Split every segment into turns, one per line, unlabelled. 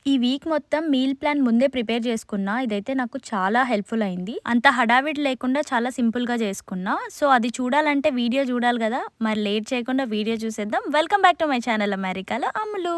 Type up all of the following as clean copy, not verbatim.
ఈ వీక్ మొత్తం meal plan ముందే ప్రిపేర్ చేసుకున్నా. ఇదైతే నాకు చాలా హెల్ప్‌ఫుల్ అయింది. అంత హడావిడి లేకుండా చాలా సింపుల్‌గా చేసుకున్నా. సో, అది చూడాలంటే వీడియో చూడాలి గదా! మరి లేట్ చేయకుండా వీడియో చూసేద్దాం. Welcome back to my channel అమెరికాలో అమ్ములు.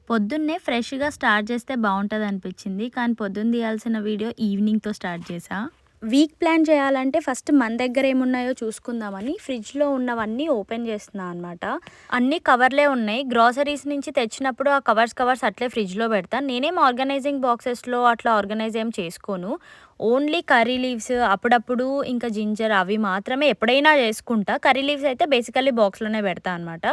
పొద్దున్నే ఫ్రెష్‌గా స్టార్ట్ చేస్తే బావుంటదనిపించింది. కానీ పొద్దున్న తీయాల్సిన వీడియో ఈవినింగ్‌తో స్టార్ట్ చేశా. వీక్ ప్లాన్ చేయాలంటే ఫస్ట్ మన దగ్గర ఏమున్నాయో చూసుకుందామని ఫ్రిడ్జ్‌లో ఉన్నవన్నీ ఓపెన్ చేస్తున్నా అనమాట. అన్నీ కవర్లే ఉన్నాయి. గ్రోసరీస్ నుంచి తెచ్చినప్పుడు ఆ కవర్స్ అట్లే ఫ్రిడ్జ్‌లో పెడతా. నేనేం ఆర్గనైజింగ్ బాక్సెస్‌లో అట్లా ఆర్గనైజ్ ఏం చేసుకోను. ఓన్లీ కర్రీ లీవ్స్ అప్పుడప్పుడు ఇంకా జింజర్ అవి మాత్రమే ఎప్పుడైనా చేసుకుంటా. కర్రీ లీవ్స్ అయితే బేసికల్లీ బాక్స్‌లోనే పెడతా అనమాట.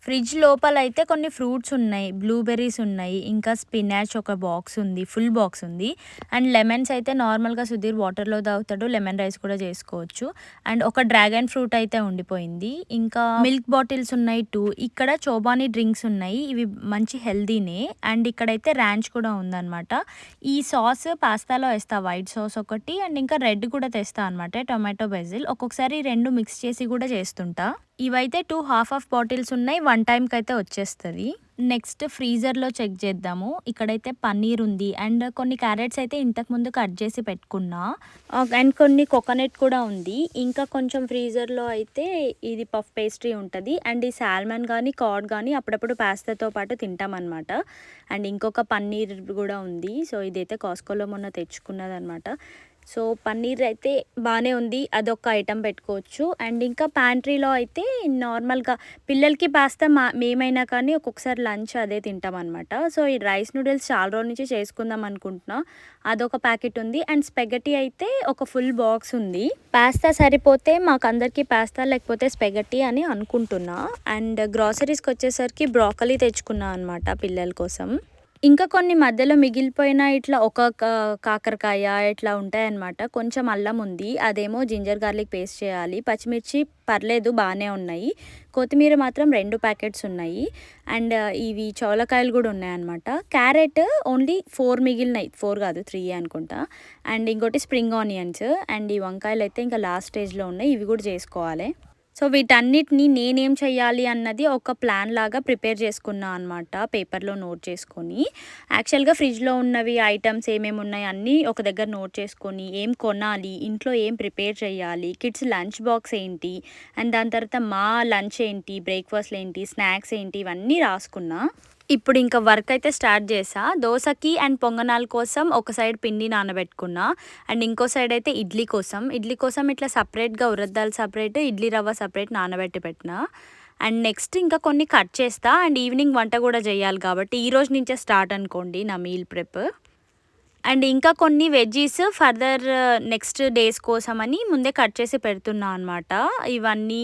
ఫ్రిడ్జ్ లోపలైతే కొన్ని ఫ్రూట్స్ ఉన్నాయి. బ్లూబెర్రీస్ ఉన్నాయి. ఇంకా స్పినాచ్ ఒక బాక్స్ ఉంది. ఫుల్ బాక్స్ ఉంది. అండ్ లెమన్స్ అయితే నార్మల్‌గా సుధీర్ వాటర్‌లో తాగుతాడు. లెమన్ రైస్ కూడా చేసుకోవచ్చు. అండ్ ఒక డ్రాగన్ ఫ్రూట్ అయితే ఉండిపోయింది. ఇంకా మిల్క్ బాటిల్స్ ఉన్నాయి 2. ఇక్కడ చోబానీ డ్రింక్స్ ఉన్నాయి. ఇవి మంచి హెల్తీనే. అండ్ ఇక్కడైతే ర్యాంచ్ కూడా ఉందనమాట. ఈ సాస్ పాస్తాలో ఏస్తా. వైట్ సాస్ ఒకటి అండ్ ఇంకా రెడ్ కూడా తెస్తా అనమాట. టొమాటో బెజిల్. ఒక్కొక్కసారి 2 మిక్స్ చేసి కూడా చేస్తుంటా. ఇవైతే 2 హాఫ్ బాటిల్స్ ఉన్నాయి. 1 టైమ్‌కైతే వచ్చేస్తది. నెక్స్ట్ ఫ్రీజర్‌లో చెక్ చేద్దాము. ఇక్కడైతే పన్నీర్ ఉంది. అండ్ కొన్ని క్యారెట్స్ అయితే ఇంతకుముందు కట్ చేసి పెట్టుకున్నా. అండ్ కొన్ని కోకోనట్ కూడా ఉంది. ఇంకా కొంచెం ఫ్రీజర్‌లో అయితే ఇది పఫ్ పేస్ట్రీ ఉంటది. అండ్ ఈ సాల్మన్ గానీ, కార్డ్ గానీ అప్పుడప్పుడు పాస్తాతో పాటు తింటామనమాట. అండ్ ఇంకొక పన్నీర్ కూడా ఉంది. సో, ఇదైతే కాస్కోలో మొన్న తెచ్చుకున్నదనమాట. సో, పన్నీర్ అయితే బానే ఉంది. అదొక ఐటెం పెట్టుకోవచ్చు. అండ్ ఇంకా ప్యాంట్రీలో అయితే నార్మల్‌గా పిల్లలకి పాస్తా మేమైనా కానీ ఒక్కొక్కసారి లంచ్ అదే తింటామనమాట. సో, ఈ రైస్ నూడిల్స్ చాలా రోజుల నుంచి చేసుకుందాం అనుకుంటున్నా. అదొక ప్యాకెట్ ఉంది. అండ్ స్పెగటీ అయితే ఒక ఫుల్ బాక్స్ ఉంది. పాస్తా సరిపోతే మాకందరికీ పాస్తా లేకపోతే స్పెగటీ అని అనుకుంటున్నా. అండ్ గ్రోసరీస్‌కొచ్చేసరికి బ్రోకలీ తెచ్చుకున్నా అనమాట పిల్లల కోసం. ఇంకా కొన్ని మధ్యలో మిగిలిపోయిన ఇట్లా ఒక కాకరకాయ ఇట్లా ఉంటాయన్నమాట. కొంచెం అల్లం ఉంది. అదేమో జింజర్ గార్లిక్ పేస్ట్ చేయాలి. పచ్చిమిర్చి పర్లేదు బానే ఉన్నాయి. కొత్తిమీర మాత్రం 2 ప్యాకెట్స్ ఉన్నాయి. అండ్ ఇవి చౌలకాయలు కూడా ఉన్నాయన్నమాట. Carrot only 4 మిగిలినాయి. 4 కాదు 3 అనుకుంటా. అండ్ ఇంకోటి స్ప్రింగ్ ఆనియన్స్. అండ్ ఈ వంకాయలు అయితే ఇంకా లాస్ట్ స్టేజ్‌లో ఉన్నాయి. ఇవి కూడా చేసుకోవాలి. సో, వీటన్నిటిని నేనేం చెయ్యాలి అన్నది ఒక ప్లాన్ లాగా ప్రిపేర్ చేసుకున్నా అనమాట. పేపర్‌లో నోట్ చేసుకొని. యాక్చువల్‌గా ఫ్రిడ్జ్‌లో ఉన్నవి ఐటెమ్స్ ఏమేమి ఉన్నాయి అన్నీ ఒక దగ్గర నోట్ చేసుకొని, ఏం కొనాలి, ఇంట్లో ఏం ప్రిపేర్ చేయాలి, కిడ్స్ లంచ్ బాక్స్ ఏంటి, అండ్ దాని తర్వాత మా లంచ్ ఏంటి, బ్రేక్‌ఫాస్ట్‌లు ఏంటి, స్నాక్స్ ఏంటి ఇవన్నీ రాసుకున్నా. ఇప్పుడు ఇంకా వర్క్ అయితే స్టార్ట్ చేశా. దోసకి అండ్ పొంగనాల కోసం ఒక సైడ్ పిండి నానబెట్టుకున్నా. అండ్ ఇంకో సైడ్ అయితే ఇడ్లీ కోసం ఇట్లా సపరేట్‌గా ఉరద్ దాల్ సపరేట్, ఇడ్లీ రవ్వ సపరేట్ నానబెట్టి పెట్టినా. అండ్ నెక్స్ట్ ఇంకా కొన్ని కట్ చేస్తా. అండ్ ఈవినింగ్ వంట కూడా చేయాలి కాబట్టి ఈరోజు నుంచే స్టార్ట్ అనుకోండి నా మీల్ ప్రెప్. అండ్ ఇంకా కొన్ని వెజ్జీస్ ఫర్దర్ నెక్స్ట్ డేస్ కోసమని ముందే కట్ చేసి పెడుతున్నా అనమాట. ఇవన్నీ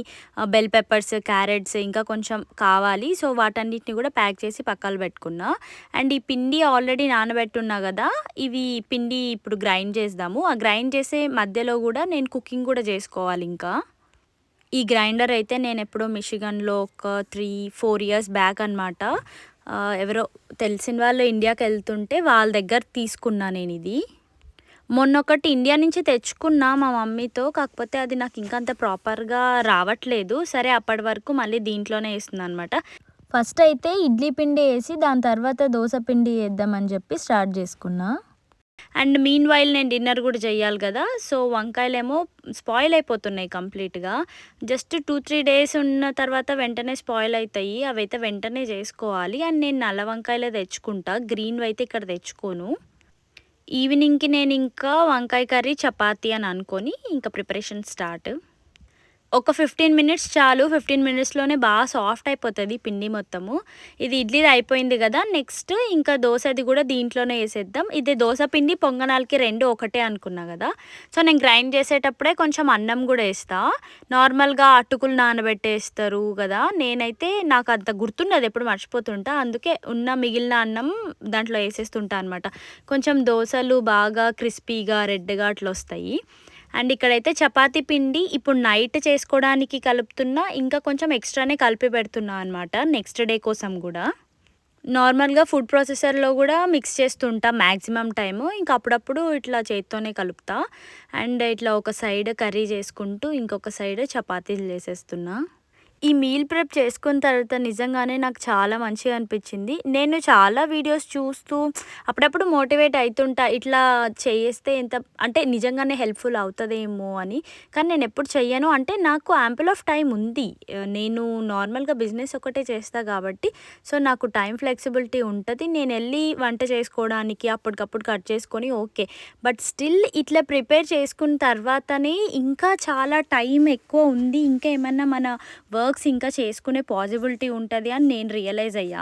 బెల్ పెప్పర్స్, క్యారెట్స్ ఇంకా కొంచెం కావాలి. సో, వాటన్నిటిని కూడా ప్యాక్ చేసి పక్కన పెట్టుకున్నా. అండ్ ఈ పిండి ఆల్రెడీ నానబెట్టున్నా కదా! ఇవి పిండి ఇప్పుడు గ్రైండ్ చేద్దాము. ఆ గ్రైండ్ చేసే మధ్యలో కూడా నేను కుకింగ్ కూడా చేసుకోవాలి ఇంకా. ఈ గ్రైండర్ అయితే నేనెప్పుడో మిషిగన్‌లో ఒక 3, 4 ఇయర్స్ బ్యాక్ అనమాట. ఎవరో తెలిసిన వాళ్ళు ఇండియాకెళ్తుంటే వాళ్ళ దగ్గర తీసుకున్నా నేనిది. మొన్నొకటి ఇండియా నుంచి తెచ్చుకున్నా మా మమ్మీతో. కాకపోతే అది నాకు ఇంకా అంత ప్రాపర్‌గా రావట్లేదు. సరే అప్పటి వరకు మళ్ళీ దీంట్లోనే ఏస్తున్నా అనమాట. ఫస్ట్ అయితే ఇడ్లీ పిండి ఏసి దాని తర్వాత దోస పిండి ఏద్దామని చెప్పి స్టార్ట్ చేసుకున్నా. అండ్ మీన్ వైల్ నేను డిన్నర్ కూడా చేయాలి కదా! సో, వంకాయలేమో స్పాయిల్ అయిపోతున్నాయి కంప్లీట్‌గా. జస్ట్ 2, 3 డేస్ ఉన్న తర్వాత వెంటనే స్పాయిల్ అయితాయి. అవైతే వెంటనే చేసుకోవాలి. అండ్ నేను నల్ల వంకాయలే తెచ్చుకుంటా. గ్రీన్‌వైతే ఇక్కడ తెచ్చుకోను. ఈవినింగ్‌కి నేను ఇంకా వంకాయ కర్రీ, చపాతీ అని అనుకోని ఇంకా ప్రిపరేషన్ స్టార్ట్. ఒక 15 మినిట్స్ చాలు. 15 మినిట్స్‌లోనే బాగా సాఫ్ట్ అయిపోతది పిండి మొత్తము. ఇది ఇడ్లీది అయిపోయింది గదా! నెక్స్ట్ ఇంకా దోసది గూడా దీంట్లోనే ఏసేద్దాం. ఇది దోస పిండి, పొంగనాలకి 2 ఒకటే అనుకున్నా గదా! సో, నేను గ్రైండ్ చేసేటప్పుడే కొంచెం అన్నం గూడా ఏస్తా. నార్మల్‌గా అటుకులు నానబెట్టేస్తారు గదా! నేనైతే నాకంత గుర్తుండదు ఎప్పుడు మర్చిపోతుంటా. అందుకే ఉన్న మిగిలిన అన్నం దాంట్లో ఏసేస్తుంటా అనమాట. కొంచెం దోసలు బాగా క్రిస్పీగా, రెడ్‌గా అట్లొస్తాయి. అండ్ ఇక్కడైతే చపాతీ పిండి ఇప్పుడు నైట్ చేసుకోవడానికి కలుపుతున్నా, ఇంకా కొంచెం ఎక్స్ట్రానే కలిపి పెడుతున్నా అనమాట నెక్స్ట్ డే కోసం కూడా. నార్మల్గా ఫుడ్ ప్రాసెసర్లో కూడా మిక్స్ చేస్తుంటా మ్యాక్సిమం టైము, ఇంకా అప్పుడప్పుడు ఇట్లా చేత్తోనే కలుపుతా. అండ్ ఇట్లా ఒక సైడ్ కర్రీ చేసుకుంటూ ఇంకొక సైడ్ చపాతీలు చేసేస్తున్నా. ఈ మీల్ ప్రెప్ చేసుకున్న తర్వాత నిజంగానే నాకు చాలా మంచిగా అనిపించింది. నేను చాలా వీడియోస్ చూస్తూ అప్పుడప్పుడు మోటివేట్ అయితుంటా, ఇట్లా చేస్తే ఎంత అంటే నిజంగానే హెల్ప్ఫుల్ అవుతుందేమో అని. కానీ నేను ఎప్పుడు చెయ్యను. అంటే నాకు యాంపుల్ ఆఫ్ టైం ఉంది. నేను నార్మల్గా బిజినెస్ ఒకటే చేస్తా కాబట్టి, సో నాకు టైం ఫ్లెక్సిబిలిటీ ఉంటుంది. నేను వెళ్ళి వంట చేసుకోవడానికి అప్పటికప్పుడు కట్ చేసుకొని ఓకే. బట్ స్టిల్ ఇట్లా ప్రిపేర్ చేసుకున్న తర్వాతనే ఇంకా చాలా టైం ఎక్కువ ఉంది, ఇంకా ఏమన్నా మన వర్క్స్ ఇంకా చేసుకునే పాసిబిలిటీ ఉంటుంది అని నేను రియలైజ్ అయ్యా.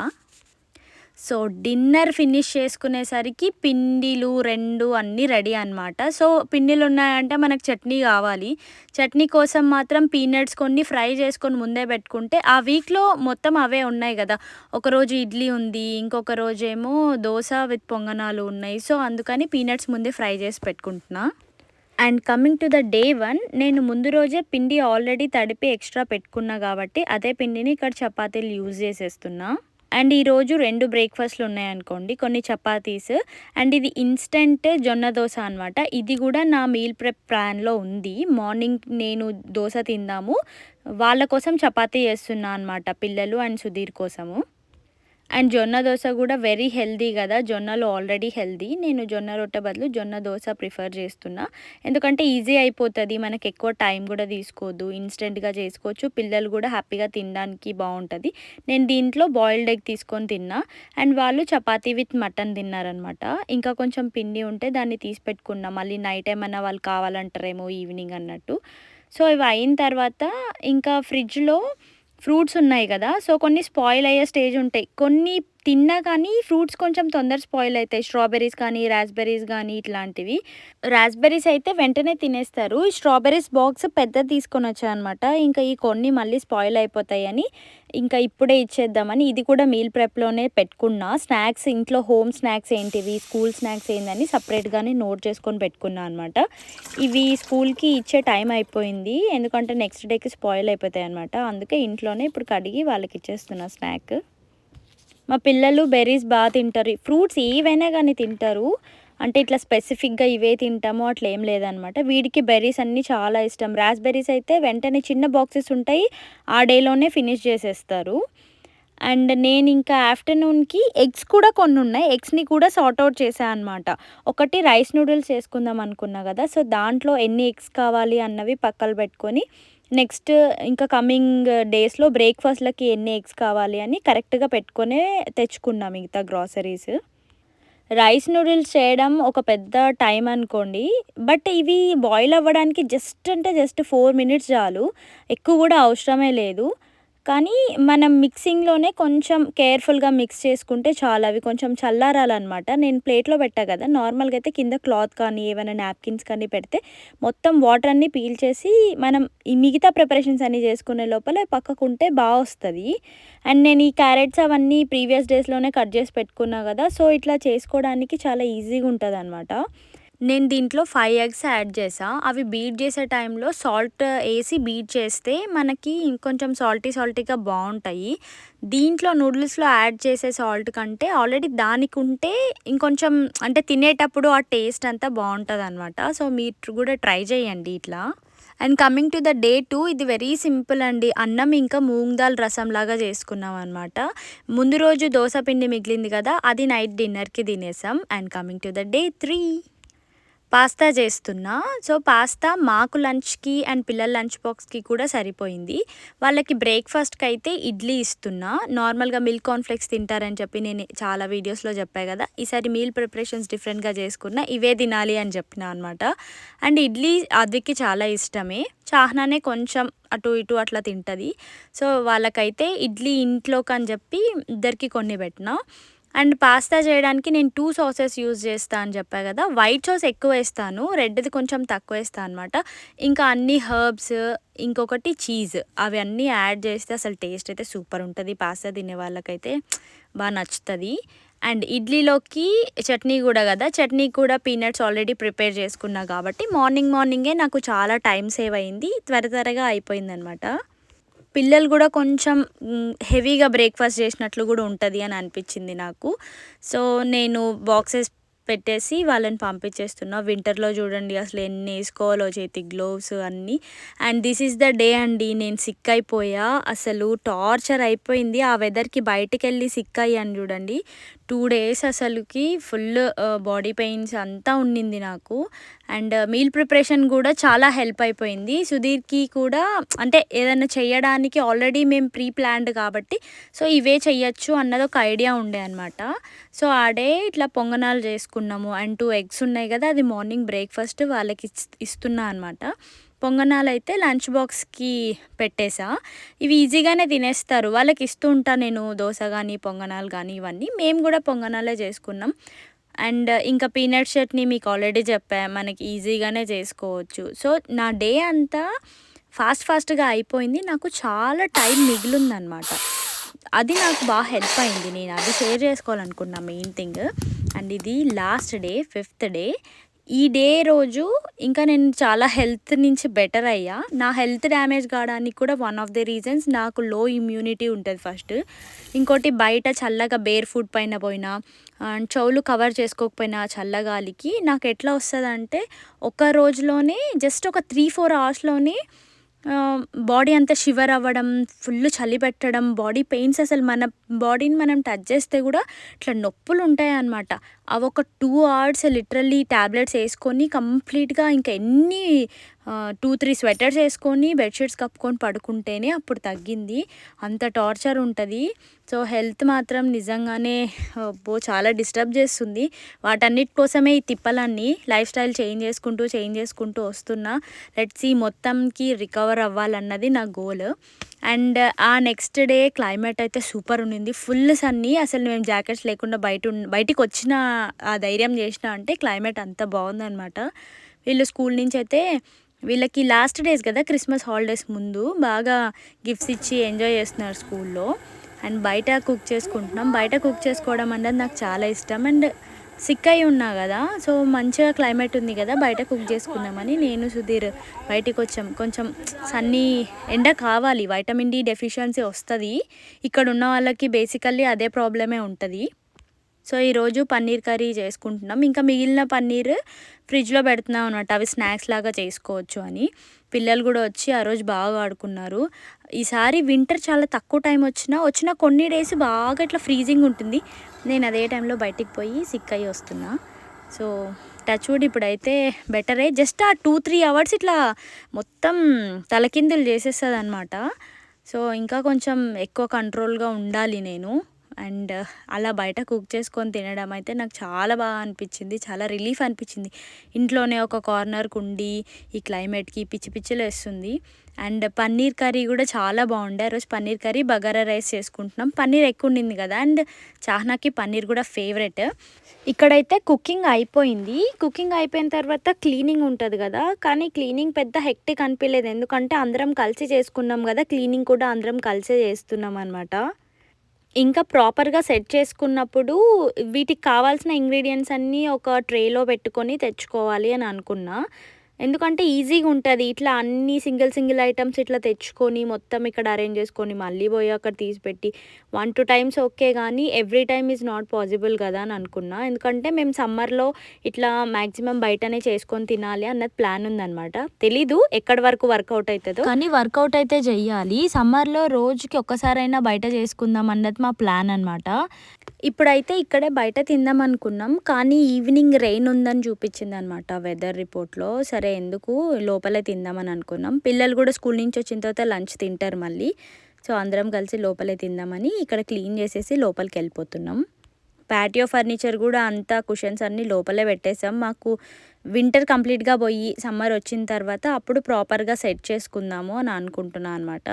సో డిన్నర్ ఫినిష్ చేసుకునేసరికి పిండిలు 2 అన్నీ రెడీ అనమాట. సో పిండిలు ఉన్నాయంటే మనకు చట్నీ కావాలి. చట్నీ కోసం మాత్రం పీనట్స్ కొన్ని ఫ్రై చేసుకొని ముందే పెట్టుకుంటే ఆ వీక్లో మొత్తం అవే ఉన్నాయి కదా. ఒకరోజు ఇడ్లీ ఉంది, ఇంకొక రోజేమో దోశ విత్ పొంగనాలు ఉన్నాయి. సో అందుకని పీనట్స్ ముందే ఫ్రై చేసి పెట్టుకుంటున్నా. And coming to the day 1, నేను ముందు రోజే పిండి ఆల్రెడీ తడిపి ఎక్స్ట్రా పెట్టుకున్నా కాబట్టి అదే పిండిని ఇక్కడ చపాతీలు యూజ్ చేసేస్తున్నా. అండ్ ఈరోజు 2 బ్రేక్ఫాస్ట్లు ఉన్నాయనుకోండి, కొన్ని చపాతీస్ అండ్ ఇది ఇన్స్టెంట్ జొన్న దోశ అనమాట. ఇది కూడా నా మీల్ ప్రెప్ ప్లాన్లో ఉంది. మార్నింగ్ నేను దోశ తిందాము, వాళ్ళ కోసం చపాతీ చేస్తున్నా అనమాట, పిల్లలు అండ్ సుధీర్ కోసము. అండ్ జొన్న దోశ కూడా వెరీ హెల్దీ కదా, జొన్నలు ఆల్రెడీ హెల్దీ. నేను జొన్న రొట్టె బదులు జొన్న దోశ ప్రిఫర్ చేస్తున్నా. ఎందుకంటే ఈజీ అయిపోతుంది, మనకు ఎక్కువ టైం కూడా తీసుకోవద్దు, ఇన్స్టెంట్గా చేసుకోవచ్చు, పిల్లలు కూడా హ్యాపీగా తినడానికి బాగుంటుంది. నేను దీంట్లో బాయిల్డ్ ఎగ్ తీసుకొని తిన్నా. అండ్ వాళ్ళు చపాతీ విత్ మటన్ తిన్నారనమాట. ఇంకా కొంచెం పిండి ఉంటే దాన్ని తీసి పెట్టుకున్నా, మళ్ళీ నైట్ ఏమన్నా వాళ్ళు కావాలంటారేమో ఈవినింగ్ అన్నట్టు. సో ఇవి అయిన తర్వాత ఇంకా ఫ్రిడ్జ్లో ఫ్రూట్స్ ఉన్నాయి కదా, సో కొన్ని స్పాయిల్ అయ్యే స్టేజ్ ఉంటాయి. కొన్ని తిన్నా కానీ ఫ్రూట్స్ కొంచెం తొందర స్పాయిల్ అవుతాయి. స్ట్రాబెర్రీస్ కానీ రాస్బెర్రీస్ కానీ ఇట్లాంటివి. రాస్బెర్రీస్ అయితే వెంటనే తినేస్తారు. ఈ స్ట్రాబెర్రీస్ బాక్స్ పెద్దది తీసుకొని వచ్చాను అనమాట. ఇంకా ఈ కొన్ని మళ్ళీ స్పాయిల్ అయిపోతాయని ఇంకా ఇప్పుడే ఇచ్చేద్దామని ఇది కూడా మీల్ ప్రెప్లోనే పెట్టుకున్నా. స్నాక్స్ ఇంట్లో హోమ్ స్నాక్స్ ఏంటివి, స్కూల్ స్నాక్స్ ఏందని సపరేట్గానే నోట్ చేసుకొని పెట్టుకున్నా అనమాట. ఇవి స్కూల్కి ఇచ్చే టైం అయిపోయింది, ఎందుకంటే నెక్స్ట్ డేకి స్పాయిల్ అయిపోతాయి అనమాట. అందుకే ఇంట్లోనే ఇప్పుడు కడిగి వాళ్ళకి ఇచ్చేస్తున్నా స్నాక్. మా పిల్లలు బెర్రీస్ బాగా తింటారు, ఫ్రూట్స్ ఏవైనా కానీ తింటారు. అంటే ఇట్లా స్పెసిఫిక్గా ఇవే తింటాము అట్లా ఏం లేదనమాట. వీడికి బెర్రీస్ అన్నీ చాలా ఇష్టం. రాస్బెర్రీస్ అయితే వెంటనే చిన్న బాక్సెస్ ఉంటాయి, ఆ డేలోనే ఫినిష్ చేసేస్తారు. అండ్ నేను ఇంకా ఆఫ్టర్నూన్కి ఎగ్స్ కూడా కొన్ని ఉన్నాయి, ఎగ్స్ని కూడా సార్ట్అవుట్ చేశాను అనమాట. ఒకటి రైస్ నూడిల్స్ చేసుకుందాం అనుకున్నా కదా, సో దాంట్లో ఎన్ని ఎగ్స్ కావాలి అన్నవి పక్కన పెట్టుకొని నెక్స్ట్ ఇంకా కమింగ్ డేస్లో బ్రేక్ఫాస్ట్లకి ఎన్ని ఎగ్స్ కావాలి అని కరెక్ట్గా పెట్టుకొనే తెచ్చుకున్నా మిగతా గ్రాసరీస్. రైస్ నూడిల్స్ చేయడం ఒక పెద్ద టైం అనుకోండి, బట్ ఇవి బాయిల్ అవ్వడానికి జస్ట్ 4 మినిట్స్ చాలు, ఎక్కువ కూడా అవసరమే లేదు. కానీ మనం మిక్సింగ్లోనే కొంచెం కేర్ఫుల్గా మిక్స్ చేసుకుంటే చాలా, అవి కొంచెం చల్లారాలన్నమాట. నేను ప్లేట్లో పెట్టా కదా, నార్మల్గా అయితే కింద క్లాత్ కానీ ఏమైనా నాప్కిన్స్ కానీ పెడితే మొత్తం వాటర్ అన్నీ పీల్చేసి మనం ఈ మిగతా ప్రిపరేషన్స్ అన్నీ చేసుకునే లోపల పక్కకుంటే బాగా వస్తుంది. అండ్ నేను ఈ క్యారెట్స్ అవన్నీ ప్రీవియస్ డేస్లోనే కట్ చేసి పెట్టుకున్నా కదా, సో ఇట్లా చేసుకోవడానికి చాలా ఈజీగా ఉంటుంది అనమాట. నేను దీంట్లో 5 ఎగ్స్ యాడ్ చేసా. అవి బీట్ చేసే టైంలో సాల్ట్ వేసి బీట్ చేస్తే మనకి ఇంకొంచెం సాల్టీగా బాగుంటాయి. దీంట్లో నూడిల్స్లో యాడ్ చేసే సాల్ట్ కంటే ఆల్రెడీ దానికి ఉంటే ఇంకొంచెం అంటే తినేటప్పుడు ఆ టేస్ట్ అంతా బాగుంటుంది అనమాట. సో మీరు కూడా ట్రై చేయండి ఇట్లా. And coming to the day 2, ఇది వెరీ సింపుల్ అండి. అన్నం ఇంకా మూంగ్ దాల్ రసం లాగా చేసుకున్నాం అనమాట. ముందు రోజు దోశ పిండి మిగిలింది కదా, అది నైట్ డిన్నర్కి తినేసాం. And coming to the day 3, pasta చేస్తున్నా. సో పాస్తా మాకు లంచ్కి అండ్ పిల్లల లంచ్ బాక్స్కి కూడా సరిపోయింది. వాళ్ళకి బ్రేక్ఫాస్ట్కి అయితే ఇడ్లీ ఇస్తున్నా. నార్మల్గా మిల్క్ కార్న్ఫ్లెక్స్ తింటారని చెప్పి నేను చాలా వీడియోస్లో చెప్పాను కదా, ఈసారి మీల్ ప్రిపరేషన్స్ డిఫరెంట్గా చేసుకున్నా, ఇవే తినాలి అని చెప్పిన అనమాట. అండ్ ఇడ్లీ అదికి చాలా ఇష్టమే, చాహ్నానే కొంచెం అటు ఇటు అట్లా తింటుంది. సో వాళ్ళకైతే ఇడ్లీ ఇంట్లోకి అని చెప్పి ఇద్దరికి కొన్ని పెట్టినా. అండ్ పాస్తా చేయడానికి నేను 2 సాసెస్ యూజ్ చేస్తా అని చెప్పా కదా, వైట్ సాస్ ఎక్కువ వేస్తాను, రెడ్ది కొంచెం తక్కువ వేస్తాను అనమాట. ఇంకా అన్ని హర్బ్స్, ఇంకొకటి చీజ్, అవి అన్నీ యాడ్ చేస్తే అసలు టేస్ట్ అయితే సూపర్ ఉంటుంది. పాస్తా తినే వాళ్ళకైతే బాగా నచ్చుతుంది. అండ్ ఇడ్లీలోకి చట్నీ కూడా కదా, చట్నీ కూడా పీనట్స్ ఆల్రెడీ ప్రిపేర్ చేసుకున్నా కాబట్టి మార్నింగే నాకు చాలా టైం సేవ్ అయింది, త్వరగా అయిపోయిందనమాట. పిల్లలు కూడా కొంచెం హెవీగా బ్రేక్ఫాస్ట్ చేసినట్లు కూడా ఉంటుంది అని అనిపించింది నాకు. సో నేను బాక్సెస్ పెట్టేసి వాళ్ళని పంపించేస్తున్నా. వింటర్లో చూడండి అసలు ఎన్ని వేసుకోవాలో చేతికి గ్లోవ్స్ అన్నీ. And this is the day అండి, నేను సిక్ అయిపోయా, అసలు టార్చర్ అయిపోయింది. ఆ వెదర్కి బయటికి వెళ్ళి సిక్ అయ్యాను చూడండి. 2 days అసలుకి ఫుల్ బాడీ పెయిన్స్ అంతా ఉండింది నాకు. అండ్ మీల్ ప్రిపరేషన్ కూడా చాలా హెల్ప్ అయిపోయింది సుధీర్కి కూడా. అంటే ఏదైనా చేయడానికి ఆల్రెడీ మేము ప్రీ ప్లాన్డ్ కాబట్టి సో ఇవే చెయ్యొచ్చు అన్నది ఒక ఐడియా ఉండే అనమాట. సో ఆ డే ఇట్లా పొంగనాలు చేసుకున్నాము. అండ్ 2 eggs ఉన్నాయి కదా, అది మార్నింగ్ బ్రేక్ఫాస్ట్ వాళ్ళకి ఇస్తున్నా అనమాట. పొంగనాలు అయితే లంచ్ బాక్స్కి పెట్టేసా. ఇవి ఈజీగానే తినేస్తారు, వాళ్ళకి ఇస్తూ ఉంటా నేను దోశ కానీ పొంగనాలు కానీ ఇవన్నీ. మేము కూడా పొంగనాలే చేసుకున్నాం. అండ్ ఇంకా పీనట్ చట్నీ మీకు ఆల్రెడీ చెప్పా, మనకి ఈజీగానే చేసుకోవచ్చు. సో నా డే అంతా ఫాస్ట్గా అయిపోయింది, నాకు చాలా టైం మిగిలిందనమాట. అది నాకు బాగా హెల్ప్ అయింది, నేను అది షేర్ చేసుకోవాలనుకున్నా మెయిన్ థింగ్. అండ్ ఇది లాస్ట్ డే, 5th డే. ఈ డే రోజు ఇంకా నేను చాలా హెల్త్ నుంచి బెటర్ అయ్యా. నా హెల్త్ డ్యామేజ్ కావడానికి కూడా వన్ ఆఫ్ ది రీజన్స్ నాకు లో ఇమ్యూనిటీ ఉంటుంది ఫస్ట్. ఇంకోటి బయట చల్లగా బేర్ ఫుట్ పైన పోయినా అండ్ చెవులు కవర్ చేసుకోకపోయినా చల్లగాలికి నాకు ఎట్లా వస్తుందంటే ఒక రోజులోనే జస్ట్ ఒక 3-4 అవర్స్లోనే బాడీ అంతా షివర్ అవ్వడం, ఫుల్ చలి పెట్టడం, బాడీ పెయిన్స్, అసలు మన బాడీని మనం టచ్ చేస్తే కూడా ఇట్లా నొప్పులు ఉంటాయన్నమాట. అవి ఒక 2 hours లిటరల్లీ ట్యాబ్లెట్స్ వేసుకొని కంప్లీట్గా ఇంకా ఎన్ని 2-3 స్వెటర్స్ వేసుకొని బెడ్షీట్స్ కప్పుకొని పడుకుంటేనే అప్పుడు తగ్గింది. అంత టార్చర్ ఉంటుంది. సో హెల్త్ మాత్రం నిజంగానే చాలా డిస్టర్బ్ చేస్తుంది. వాటన్నిటి కోసమే ఈ తిప్పలన్నీ, లైఫ్ స్టైల్ చేంజ్ చేసుకుంటూ వస్తున్నా. లెట్స్ సీ మొత్తంకి రికవర్ అవ్వాలన్నది నా గోల్. అండ్ ఆ నెక్స్ట్ డే క్లైమేట్ అయితే సూపర్ ఉండింది, ఫుల్ సన్నీ. అసలు మేము జాకెట్స్ లేకుండా బయటికి వచ్చిన ఆ ధైర్యం చేసిన అంటే క్లైమేట్ అంత బాగుందనమాట. వీళ్ళు స్కూల్ నుంచి అయితే వీళ్ళకి లాస్ట్ డేస్ కదా, క్రిస్మస్ హాలిడేస్ ముందు, బాగా గిఫ్ట్స్ ఇచ్చి ఎంజాయ్ చేస్తున్నారు స్కూల్లో. అండ్ బయట కుక్ చేసుకుంటున్నాం. బయట కుక్ చేసుకోవడం అనేది నాకు చాలా ఇష్టం. అండ్ సిక్ అయి ఉన్నా కదా, సో మంచిగా క్లైమేట్ ఉంది కదా, బయట కుక్ చేసుకుందామని నేను సుధీర్ బయటికి వచ్చాం. కొంచెం సన్నీ ఎండ కావాలి, వైటమిన్ డి డెఫిషియన్సీ వస్తుంది. ఇక్కడ ఉన్న వాళ్ళకి బేసికల్లీ అదే ప్రాబ్లమే ఉంటుంది. సో ఈరోజు పన్నీర్ కర్రీ చేసుకుంటున్నాం. ఇంకా మిగిలిన పన్నీర్ ఫ్రిడ్జ్లో పెడుతున్నాం అనమాట, అవి స్నాక్స్ లాగా చేసుకోవచ్చు అని. పిల్లలు కూడా వచ్చి ఆ రోజు బాగా ఆడుకున్నారు. ఈసారి వింటర్ చాలా తక్కువ టైం వచ్చిన కొన్ని డేస్ బాగా ఇట్లా ఫ్రీజింగ్ ఉంటుంది. నేను అదే టైంలో బయటికి పోయి సిక్ అయ్యి వస్తున్నా. సో టచ్ వుడ్ ఇప్పుడైతే బెటరే. జస్ట్ ఆ 2-3 hours ఇట్లా మొత్తం తలకిందులు చేసేస్తుంది అనమాట. సో ఇంకా కొంచెం ఎక్కువ కంట్రోల్గా ఉండాలి నేను. అండ్ అలా బయట కుక్ చేసుకొని తినడం అయితే నాకు చాలా బాగా అనిపించింది, చాలా రిలీఫ్ అనిపించింది. ఇంట్లోనే ఒక కార్నర్కి ఉండి ఈ క్లైమేట్కి పిచ్చిలు వేస్తుంది. అండ్ పన్నీర్ కర్రీ కూడా చాలా బాగుండే. ఆ రోజు పన్నీర్ కర్రీ బగారా రైస్ చేసుకుంటున్నాం. పన్నీర్ ఎక్కువ ఉండింది కదా, అండ్ చాహ్నాకి పన్నీర్ కూడా ఫేవరెట్. ఇక్కడైతే కుకింగ్ అయిపోయింది. కుకింగ్ అయిపోయిన తర్వాత క్లీనింగ్ ఉంటుంది కదా, కానీ క్లీనింగ్ పెద్ద హెక్టిక్ అనిపించలేదు, ఎందుకంటే అందరం కలిసి చేసుకున్నాం కదా. క్లీనింగ్ కూడా అందరం కలిసే చేస్తున్నాం అనమాట. ఇంకా ప్రాపర్గా సెట్ చేసుకున్నప్పుడు వీటికి కావాల్సిన ఇంగ్రీడియంట్స్ అన్నీ ఒక ట్రేలో పెట్టుకొని తెచ్చుకోవాలి అని అనుకున్నా. ఎందుకంటే ఈజీగా ఉంటుంది ఇట్లా అన్ని సింగిల్ ఐటమ్స్ ఇట్లా తెచ్చుకొని మొత్తం ఇక్కడ అరేంజ్ చేసుకొని మళ్ళీ పోయి అక్కడ తీసిపెట్టి 1-2 times ఓకే, కానీ every time is not possible కదా అని అనుకున్నా. ఎందుకంటే మేము సమ్మర్లో ఇట్లా మ్యాక్సిమం బయటనే చేసుకొని తినాలి అన్నది ప్లాన్ ఉందన్నమాట. తెలీదు ఎక్కడి వరకు వర్కౌట్ అవుతుందో, కానీ వర్కౌట్ అయితే చెయ్యాలి. సమ్మర్లో రోజుకి ఒక్కసారైనా బయట చేసుకుందాం అన్నది మా ప్లాన్ అనమాట. ఇప్పుడైతే ఇక్కడే బయట తిందాం అనుకున్నాం, కానీ ఈవినింగ్ రెయిన్ ఉందని చూపించింది అనమాట వెదర్ రిపోర్ట్లో. సరే ఎందుకు లోపలే తిందామని అనుకున్నాం. పిల్లలు కూడా స్కూల్ నుంచి వచ్చిన తర్వాత లంచ్ తింటారు మళ్ళీ. సో అందరం కలిసి లోపలే తిందామని ఇక్కడ క్లీన్ చేసేసి లోపలికి వెళ్ళిపోతున్నాం. ప్యాటియో ఫర్నిచర్ కూడా అంతా కుషన్స్ అన్నీ లోపలే పెట్టేసాం. మాకు వింటర్ కంప్లీట్గా పోయి సమ్మర్ వచ్చిన తర్వాత అప్పుడు ప్రాపర్గా సెట్ చేసుకుందాము అని అనుకుంటున్నాను అనమాట.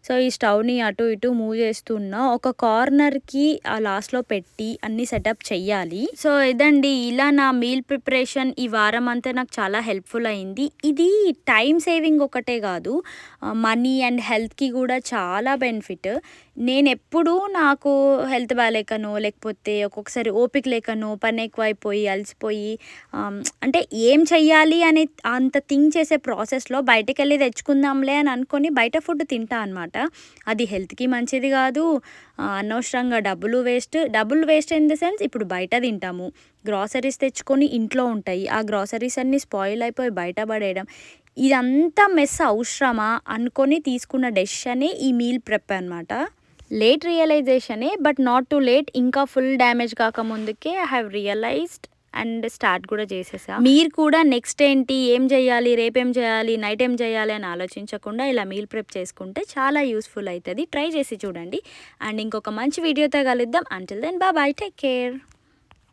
సో ఈ స్టవ్ని అటు ఇటు మూవ్ చేస్తున్నా, ఒక కార్నర్కి ఆ లాస్ట్లో పెట్టి అన్ని సెటప్ చెయ్యాలి. సో ఇదండి, ఇలా నా మీల్ ప్రిపరేషన్ ఈ వారం అంతా నాకు చాలా హెల్ప్ఫుల్ అయింది. ఇది టైం సేవింగ్ ఒకటే కాదు, మనీ అండ్ హెల్త్కి కూడా చాలా బెనిఫిట్. నేను ఎప్పుడూ నాకు హెల్త్ బాగాలేకనో లేకపోతే ఒక్కొక్కసారి ఓపిక లేకనో పని ఎక్కువైపోయి అలసిపోయి అంటే ఏం చెయ్యాలి అని అంత థింక్ చేసే ప్రాసెస్లో బయటకు వెళ్ళి తెచ్చుకుందాంలే అని అనుకొని బయట ఫుడ్ తింటా అనమాట. అది హెల్త్కి మంచిది కాదు, అనవసరంగా డబ్బులు వేస్ట్ ఇన్ ద సెన్స్ ఇప్పుడు బయట తింటాము, గ్రాసరీస్ తెచ్చుకొని ఇంట్లో ఉంటాయి, ఆ గ్రాసరీస్ అన్నీ స్పాయిల్ అయిపోయి బయట పడేయడం, ఇదంతా మెస్ అవసరమా అనుకొని తీసుకున్న డెసిషనే ఈ మీల్ ప్రెప్ అనమాట. లేట్ రియలైజేషనే, బట్ నాట్ టు లేట్. ఇంకా ఫుల్ డ్యామేజ్ కాకముందుకే I have realised and start కూడా చేసేసా. మీరు కూడా నెక్స్ట్ ఏంటి, ఏం చేయాలి, రేపేం చేయాలి, నైట్ ఏం చేయాలి అని ఆలోచించకుండా ఇలా మీల్ ప్రెప్ చేసుకుంటే చాలా యూస్ఫుల్ అవుతుంది. ట్రై చేసి చూడండి. అండ్ ఇంకొక మంచి వీడియోతో కలుద్దాం. Until then bye, take care.